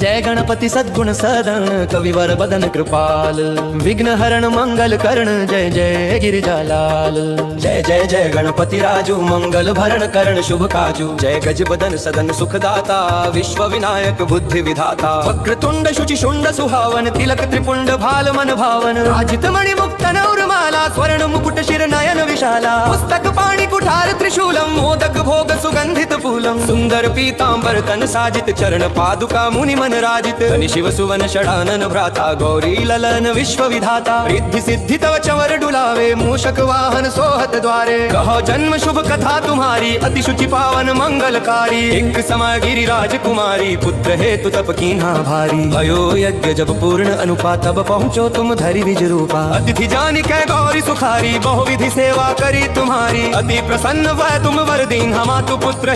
जय गणपति सद्गुण सदन कविवर बदन कृपाल विघ्न हरण मंगल कर्ण जय जय गिरिजालाल। जय जय जय गणपति राजू मंगल भरण करण शुभ काजू जय गज बदन सदन सुखदाता विश्व विनायक बुद्धि विधाता। वक्रतुंड शुचि शुंड सुहावन तिलक त्रिपुंड भाल मन भावन राजित मणि मुक्त नौरमाला स्वर्ण मुकुट शिर नयन विशाला। पुस्तक पाणि कुठार त्रिशूलम मोदक भोग सुगंधित फूलम सुंदर पीतांबर तन साजित चरण पादुका मुनि मन राजित। शिव सुवन षडानन भ्राता गौरी ललन विश्व विधाता रिद्धि सिद्धि तव चवर डुलावे मूषक वाहन सोहत द्वारे। कहो जन्म शुभ कथा तुम्हारी अति शुचि पावन मंगलकारी। एक समय गिरिराज कुमारी पुत्र हेतु तप कीन्हा भारी। भयो यज्ञ जब पूर्ण अनुपा तब पहुँचो तुम धरि विज रूपा। अतिथि जानि कै गौरी सुखारी बहुविधि सेवा करी तुम्हारी। अति प्रसन्न वह तुम वर दीन हमा तु पुत्र